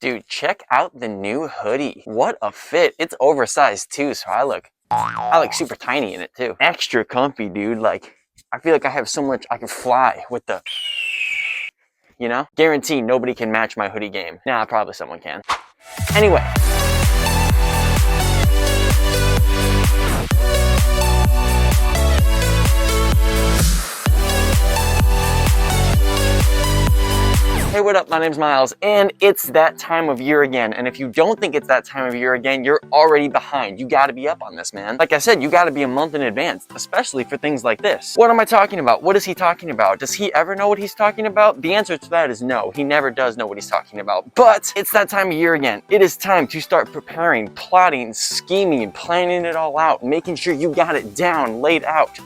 Dude, check out the new hoodie. What a fit. It's oversized too, so I look super tiny in it too. Extra comfy, dude. Like, I feel like I have so much, I can fly with the, you know? Guarantee nobody can match my hoodie game. Nah, probably someone can. Anyway. Hey, what up? My name's Miles, and it's that time of year again. And if you don't think it's that time of year again, you're already behind. You gotta be up on this, man. Like I said, you gotta be a month in advance, especially for things like this. What am I talking about? What is he talking about? Does he ever know what he's talking about? The answer to that is no. He never does know what he's talking about. But it's that time of year again. It is time to start preparing, plotting, scheming, planning it all out, making sure you got it down, laid out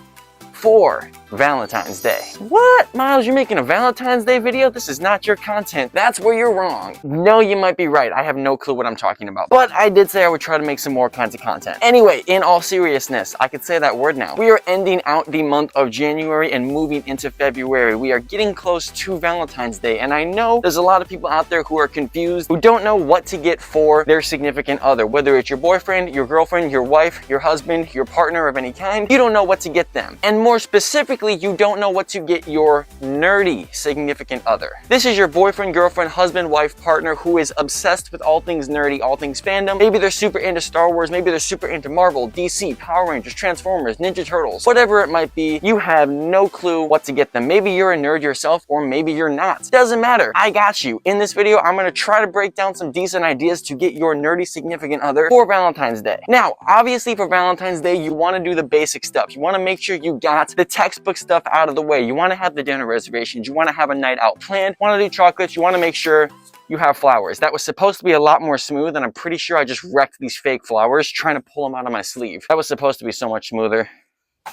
for Valentine's Day. What? Miles, you're making a Valentine's Day video? This is not your content. That's where you're wrong. No, you might be right. I have no clue what I'm talking about. But I did say I would try to make some more kinds of content. Anyway, in all seriousness, I could say that word now. We are ending out the month of January and moving into February. We are getting close to Valentine's Day, and I know there's a lot of people out there who are confused, who don't know what to get for their significant other, whether it's your boyfriend, your girlfriend, your wife, your husband, your partner of any kind. You don't know what to get them. And more specifically, you don't know what to get your nerdy significant other. This is your boyfriend, girlfriend, husband, wife, partner who is obsessed with all things nerdy, all things fandom. Maybe they're super into Star Wars, maybe they're super into Marvel, DC, Power Rangers, Transformers, Ninja Turtles, whatever it might be. You have no clue what to get them. Maybe you're a nerd yourself, or maybe you're not. Doesn't matter. I got you. In this video, I'm gonna try to break down some decent ideas to get your nerdy significant other for Valentine's Day. Now, obviously for Valentine's Day, you wanna do the basic stuff. You wanna make sure you got the textbook stuff out of the way. You want to have the dinner reservations. You want to have a night out planned. You want to do chocolates. You want to make sure you have flowers. That was supposed to be a lot more smooth, and I'm pretty sure I just wrecked these fake flowers trying to pull them out of my sleeve. That was supposed to be so much smoother.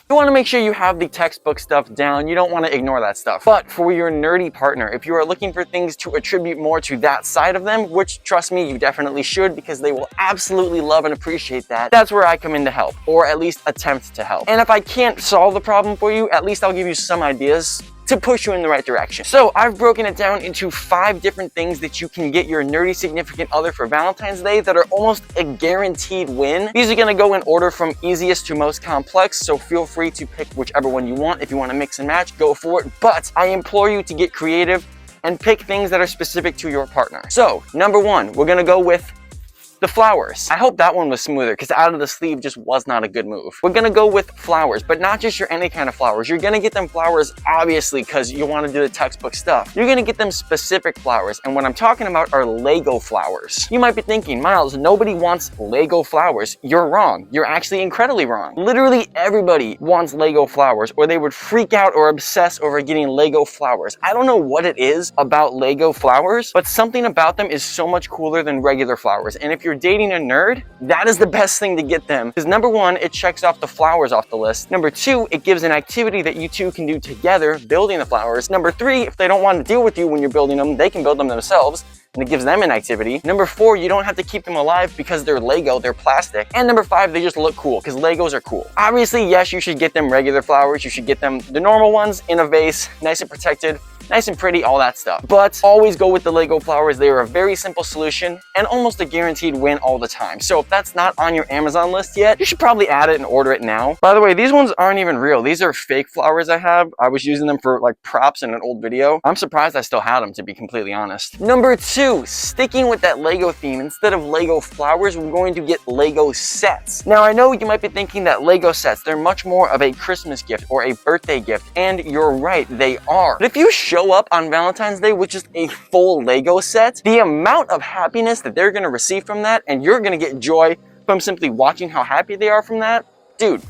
You want to make sure you have the textbook stuff down. You don't want to ignore that stuff. But for your nerdy partner, if you are looking for things to attribute more to that side of them, which trust me, you definitely should, because they will absolutely love and appreciate that, that's where I come in to help, or at least attempt to help. And if I can't solve the problem for you, at least I'll give you some ideas to push you in the right direction. So I've broken it down into 5 different things that you can get your nerdy significant other for Valentine's Day that are almost a guaranteed win. These are gonna go in order from easiest to most complex, so feel free to pick whichever one you want. If you wanna mix and match, go for it. But I implore you to get creative and pick things that are specific to your partner. So number 1, we're gonna go with the flowers. I hope that one was smoother, because out of the sleeve just was not a good move. We're gonna go with flowers, but not just your any kind of flowers. You're gonna get them flowers, obviously, because you wanna do the textbook stuff. You're gonna get them specific flowers, and what I'm talking about are Lego flowers. You might be thinking, Miles, nobody wants Lego flowers. You're wrong. You're actually incredibly wrong. Literally everybody wants Lego flowers, or they would freak out or obsess over getting Lego flowers. I don't know what it is about Lego flowers, but something about them is so much cooler than regular flowers. And if you're dating a nerd, that is the best thing to get them. Because number 1, it checks off the flowers off the list. Number 2, it gives an activity that you two can do together, building the flowers. Number 3, if they don't want to deal with you when you're building them, they can build them themselves, and it gives them an activity. Number 4, you don't have to keep them alive because they're Lego, they're plastic. And number 5, they just look cool, because Legos are cool. Obviously, yes, you should get them regular flowers. You should get them the normal ones in a vase, nice and protected, nice and pretty, all that stuff. But always go with the Lego flowers. They are a very simple solution and almost a guaranteed win all the time. So if that's not on your Amazon list yet, you should probably add it and order it now. By the way, these ones aren't even real. These are fake flowers I have. I was using them for like props in an old video. I'm surprised I still had them, to be completely honest. Number 2, sticking with that Lego theme, instead of Lego flowers, we're going to get Lego sets. Now, I know you might be thinking that Lego sets, they're much more of a Christmas gift or a birthday gift, and you're right, they are. But if you show up on Valentine's Day with just a full Lego set, the amount of happiness that they're gonna receive from that, and you're gonna get joy from simply watching how happy they are from that, dude,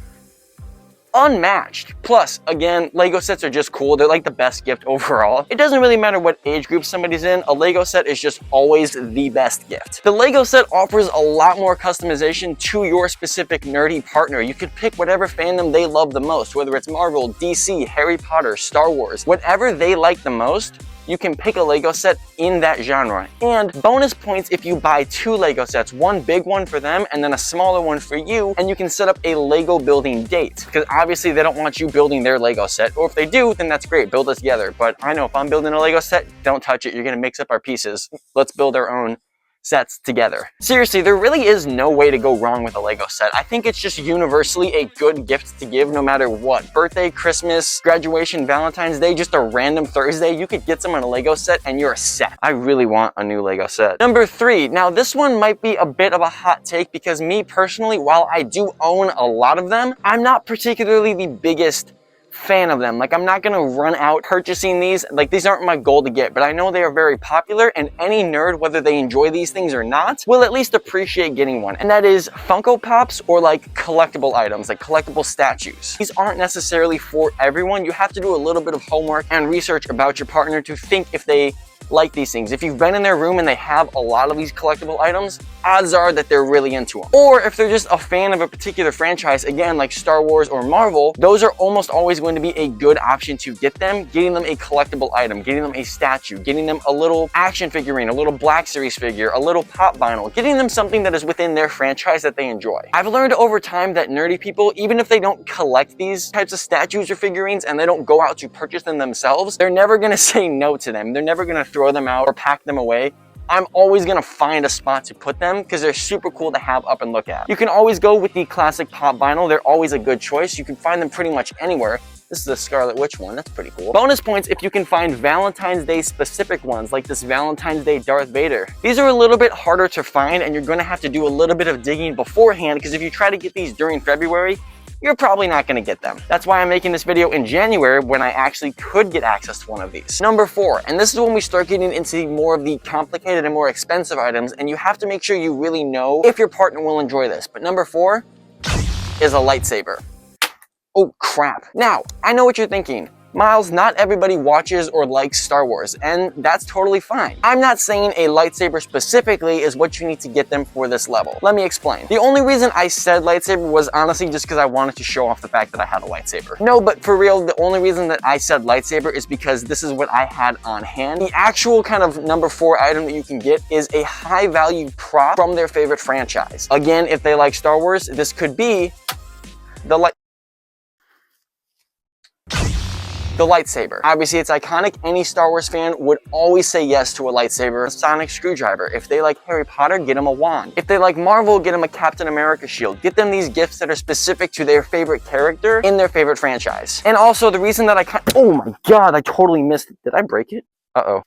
unmatched. Plus, again, Lego sets are just cool. They're like the best gift overall. It doesn't really matter what age group somebody's in, a Lego set is just always the best gift. The Lego set offers a lot more customization to your specific nerdy partner. You could pick whatever fandom they love the most, whether it's Marvel, DC, Harry Potter, Star Wars, whatever they like the most. You can pick a Lego set in that genre. And bonus points if you buy 2 Lego sets, one big one for them and then a smaller one for you, and you can set up a Lego building date. Because obviously they don't want you building their Lego set, or if they do, then that's great, build it together. But I know if I'm building a Lego set, don't touch it, you're gonna mix up our pieces. Let's build our own sets together. Seriously, there really is no way to go wrong with a Lego set. I think it's just universally a good gift to give no matter what. Birthday, Christmas, graduation, Valentine's Day, just a random Thursday, you could get someone a Lego set and you're set. I really want a new Lego set. Number 3, now this one might be a bit of a hot take because me personally, while I do own a lot of them, I'm not particularly the biggest fan of them. Like, I'm not gonna run out purchasing these. Like, these aren't my goal to get, but I know they are very popular, and any nerd, whether they enjoy these things or not, will at least appreciate getting one. And that is Funko Pops, or like collectible items, like collectible statues. These aren't necessarily for everyone. You have to do a little bit of homework and research about your partner to think if they like these things. If you've been in their room and they have a lot of these collectible items, odds are that they're really into them. Or if they're just a fan of a particular franchise, again, like Star Wars or Marvel, those are almost always going to be a good option to get them, getting them a collectible item, getting them a statue, getting them a little action figurine, a little Black Series figure, a little pop vinyl, getting them something that is within their franchise that they enjoy. I've learned over time that nerdy people, even if they don't collect these types of statues or figurines and they don't go out to purchase them themselves, they're never gonna say no to them. They're never gonna throw them out or pack them away. I'm always gonna find a spot to put them because they're super cool to have up and look at. You can always go with the classic pop vinyl. They're always a good choice. You can find them pretty much anywhere. This is a Scarlet Witch one, that's pretty cool. Bonus points if you can find Valentine's Day specific ones, like this Valentine's Day Darth Vader. These are a little bit harder to find and you're gonna have to do a little bit of digging beforehand because if you try to get these during February, you're probably not gonna get them. That's why I'm making this video in January when I actually could get access to one of these. Number 4, and this is when we start getting into more of the complicated and more expensive items, and you have to make sure you really know if your partner will enjoy this. But number 4 is a lightsaber. Oh crap. Now, I know what you're thinking. Miles, not everybody watches or likes Star Wars, and that's totally fine. I'm not saying a lightsaber specifically is what you need to get them for this level. Let me explain. The only reason I said lightsaber was honestly just because I wanted to show off the fact that I had a lightsaber. No, but for real, the only reason that I said lightsaber is because this is what I had on hand. The actual kind of number 4 item that you can get is a high value prop from their favorite franchise. Again, if they like Star Wars, this could be the lightsaber. Obviously, it's iconic. Any Star Wars fan would always say yes to a lightsaber. A sonic screwdriver. If they like Harry Potter, get them a wand. If they like Marvel, get them a Captain America shield. Get them these gifts that are specific to their favorite character in their favorite franchise. And also, the reason that oh my god, I totally missed it. Did I break it? Uh-oh.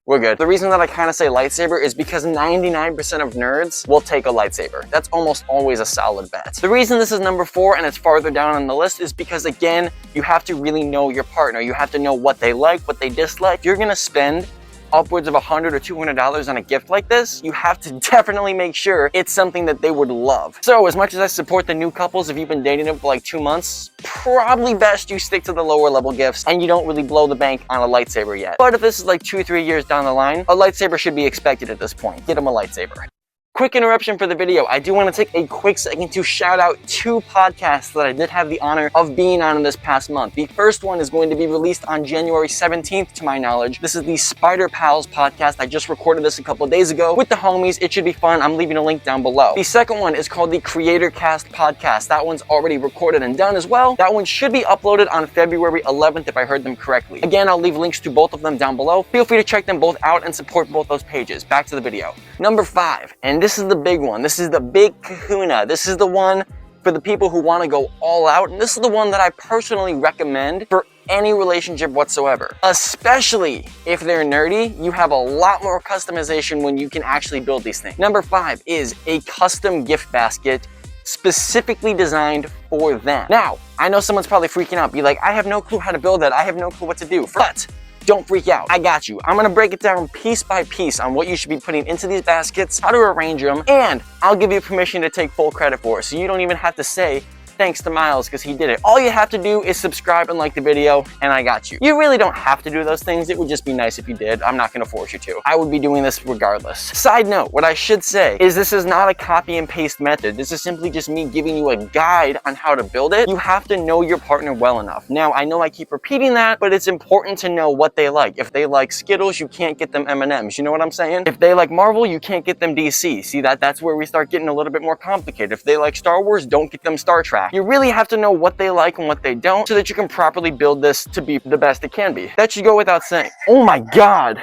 We're good. The reason that I kind of say lightsaber is because 99% of nerds will take a lightsaber. That's almost always a solid bet. The reason this is number 4 and it's farther down on the list is because, again, you have to really know your partner. You have to know what they like, what they dislike. If you're gonna spend upwards of $100 or $200 on a gift like this, you have to definitely make sure it's something that they would love. So as much as I support the new couples, if you've been dating them for like 2 months, probably best you stick to the lower level gifts and you don't really blow the bank on a lightsaber yet. But if this is like 2-3 years down the line, a lightsaber should be expected at this point. Get them a lightsaber. Quick interruption for the video. I do want to take a quick second to shout out 2 podcasts that I did have the honor of being on in this past month. The first one is going to be released on January 17th, to my knowledge. This is the Spider Pals podcast. I just recorded this a couple of days ago with the homies. It should be fun. I'm leaving a link down below. The second one is called the Creator Cast podcast. That one's already recorded and done as well. That one should be uploaded on February 11th if I heard them correctly. Again, I'll leave links to both of them down below. Feel free to check them both out and support both those pages. Back to the video. Number 5, and this is the big one. This is the big kahuna. This is the one for the people who want to go all out, and this is the one that I personally recommend for any relationship whatsoever. Especially if they're nerdy, you have a lot more customization when you can actually build these things. Number 5 is a custom gift basket specifically designed for them. Now, I know someone's probably freaking out, be like, I have no clue how to build that. I have no clue what to do. But don't freak out. I got you. I'm gonna break it down piece by piece on what you should be putting into these baskets, how to arrange them, and I'll give you permission to take full credit for it, so you don't even have to say, thanks to Miles because he did it. All you have to do is subscribe and like the video, and I got you. You really don't have to do those things. It would just be nice if you did. I'm not gonna force you to. I would be doing this regardless. Side note, what I should say is this is not a copy and paste method. This is simply just me giving you a guide on how to build it. You have to know your partner well enough. Now, I know I keep repeating that, but it's important to know what they like. If they like Skittles, you can't get them M&Ms. You know what I'm saying? If they like Marvel, you can't get them DC. See, that's where we start getting a little bit more complicated. If they like Star Wars, don't get them Star Trek. You really have to know what they like and what they don't so that you can properly build this to be the best it can be. That should go without saying. Oh my god.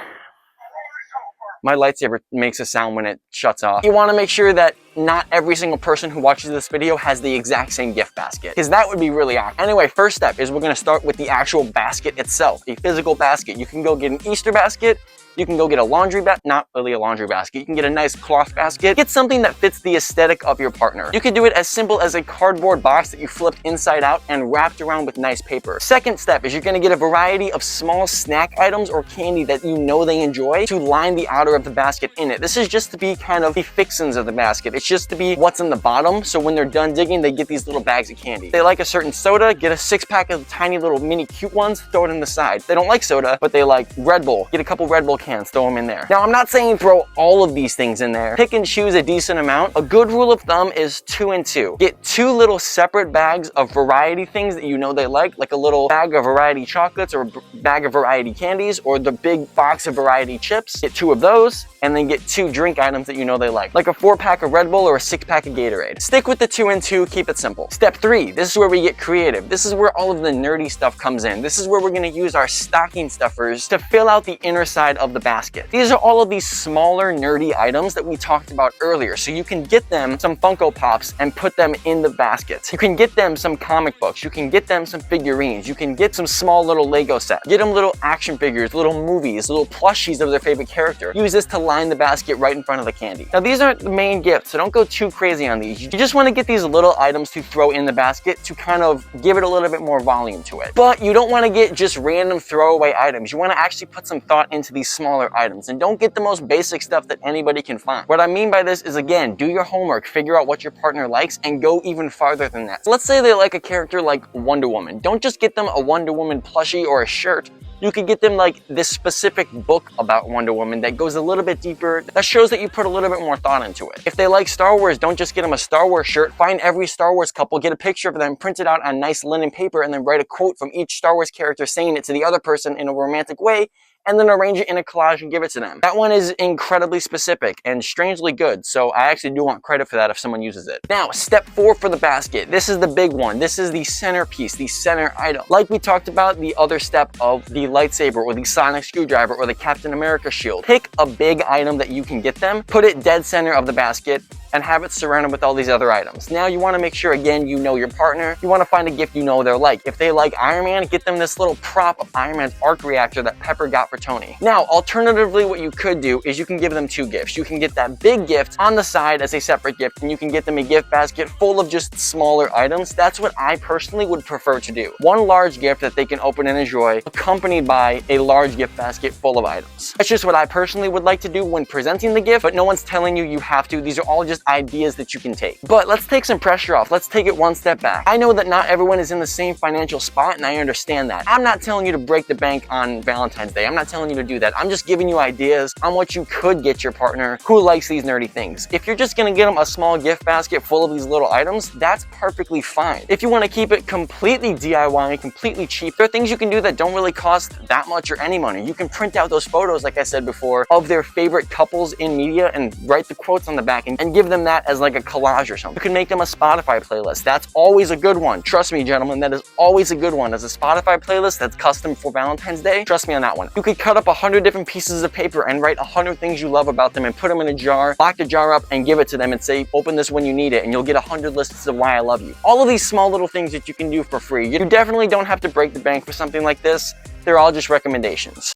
My lightsaber makes a sound when it shuts off. You want to make sure that not every single person who watches this video has the exact same gift basket, because that would be really awkward. Anyway, first step is we're going to start with the actual basket itself, a physical basket. You can go get an Easter basket. You can go get a laundry basket, not really a laundry basket. You can get a nice cloth basket. Get something that fits the aesthetic of your partner. You can do it as simple as a cardboard box that you flipped inside out and wrapped around with nice paper. Second step is you're gonna get a variety of small snack items or candy that you know they enjoy to line the outer of the basket in it. This is just to be kind of the fixins of the basket. It's just to be what's in the bottom, so when they're done digging, they get these little bags of candy. If they like a certain soda, get a 6-pack of tiny little mini cute ones, throw it in the side. If they don't like soda, but they like Red Bull, get a couple Red Bull cans, throw them in there. Now, I'm not saying throw all of these things in there. Pick and choose a decent amount. A good rule of thumb is 2 and 2. Get 2 little separate bags of variety things that you know they like a little bag of variety chocolates or a bag of variety candies, or the big box of variety chips. Get 2 of those, and then get 2 drink items that you know they like a 4-pack of Red Bull or a 6-pack of Gatorade. Stick with the 2 and 2, keep it simple. Step 3, this is where we get creative. This is where all of the nerdy stuff comes in. This is where we're gonna use our stocking stuffers to fill out the inner side of the basket. These are all of these smaller nerdy items that we talked about earlier. So you can get them some Funko Pops and put them in the baskets. You can get them some comic books. You can get them some figurines. You can get some small little Lego sets. Get them little action figures, little movies, little plushies of their favorite character. Use this to line the basket right in front of the candy. Now, these aren't the main gifts, so don't go too crazy on these. You just want to get these little items to throw in the basket to kind of give it a little bit more volume to it. But you don't want to get just random throwaway items. You want to actually put some thought into these smaller items, and don't get the most basic stuff that anybody can find. What I mean by this is, again, do your homework, figure out what your partner likes, and go even farther than that. So let's say they like a character like Wonder Woman. Don't just get them a Wonder Woman plushie or a shirt. You could get them like this specific book about Wonder Woman that goes a little bit deeper, that shows that you put a little bit more thought into it. If they like Star Wars, don't just get them a Star Wars shirt. Find every Star Wars couple, get a picture of them, print it out on nice linen paper, and then write a quote from each Star Wars character saying it to the other person in a romantic way, and then arrange it in a collage and give it to them. That one is incredibly specific and strangely good, so I actually do want credit for that if someone uses it. Now, step 4 for the basket. This is the big one. This is the centerpiece, the center item. Like we talked about the other step of the lightsaber or the sonic screwdriver or the Captain America shield. Pick a big item that you can get them, put it dead center of the basket, and have it surrounded with all these other items. Now you want to make sure, again, you know your partner. You want to find a gift you know they're like. If they like Iron Man, get them this little prop of Iron Man's arc reactor that Pepper got for Tony. Now, alternatively, what you could do is you can give them 2 gifts. You can get that big gift on the side as a separate gift, and you can get them a gift basket full of just smaller items. That's what I personally would prefer to do. One large gift that they can open and enjoy, accompanied by a large gift basket full of items. That's just what I personally would like to do when presenting the gift, but no one's telling you you have to. These are all just ideas that you can take. But let's take some pressure off. Let's take it one step back. I know that not everyone is in the same financial spot, and I understand that. I'm not telling you to break the bank on Valentine's Day. I'm not telling you to do that. I'm just giving you ideas on what you could get your partner who likes these nerdy things. If you're just gonna get them a small gift basket full of these little items, that's perfectly fine. If you want to keep it completely DIY and completely cheap, there are things you can do that don't really cost that much or any money. You can print out those photos, like I said before, of their favorite couples in media and write the quotes on the back and give them that as like a collage or something. You can make them a Spotify playlist. That's always a good one. Trust me, gentlemen, that is always a good one. As a Spotify playlist that's custom for Valentine's Day, trust me on that one. You could cut up 100 different pieces of paper and write 100 things you love about them and put them in a jar, lock the jar up, and give it to them and say, open this when you need it, and you'll get 100 lists of why I love you. All of these small little things that you can do for free. You definitely don't have to break the bank for something like this. They're all just recommendations.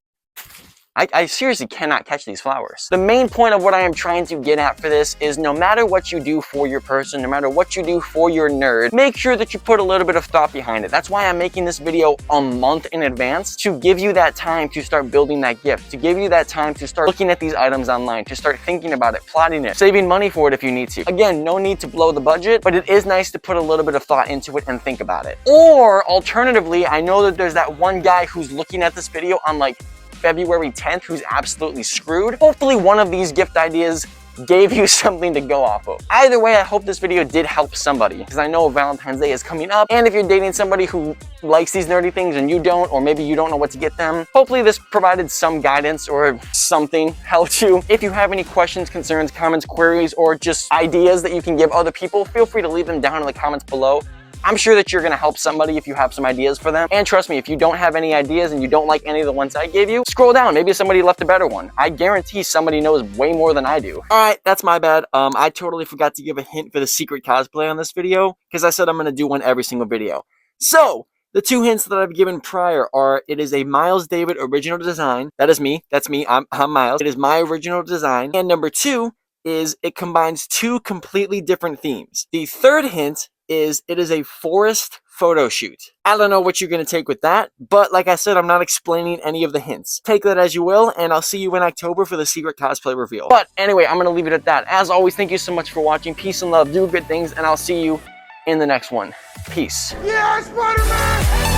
I seriously cannot catch these flowers. The main point of what I am trying to get at for this is no matter what you do for your person, no matter what you do for your nerd, make sure that you put a little bit of thought behind it. That's why I'm making this video a month in advance, to give you that time to start building that gift, to give you that time to start looking at these items online, to start thinking about it, plotting it, saving money for it if you need to. Again, no need to blow the budget, but it is nice to put a little bit of thought into it and think about it. Or alternatively, I know that there's that one guy who's looking at this video on like February 10th who's absolutely screwed. Hopefully one of these gift ideas gave you something to go off of. Either way, I hope this video did help somebody, because I know Valentine's Day is coming up, and if you're dating somebody who likes these nerdy things and you don't, or maybe you don't know what to get them, hopefully this provided some guidance or something helped you. If you have any questions, concerns, comments, queries, or just ideas that you can give other people, feel free to leave them down in the comments below. I'm sure that you're gonna help somebody if you have some ideas for them. And trust me, if you don't have any ideas and you don't like any of the ones I gave you, scroll down, maybe somebody left a better one. I guarantee somebody knows way more than I do. All right, that's my bad. I totally forgot to give a hint for the secret cosplay on this video, because I said I'm gonna do one every single video. So, the two hints that I've given prior are, it is a Miles David original design. That is me. That's me. I'm Miles. It is my original design. And number two is it combines two completely different themes. The third hint is it is a forest photo shoot. I don't know what you're going to take with that, but like I said, I'm not explaining any of the hints. Take that as you will, and I'll see you in October for the secret cosplay reveal. But anyway, I'm going to leave it at that. As always, thank you so much for watching. Peace and love. Do good things, and I'll see you in the next one. Peace. Yeah, Spider-Man!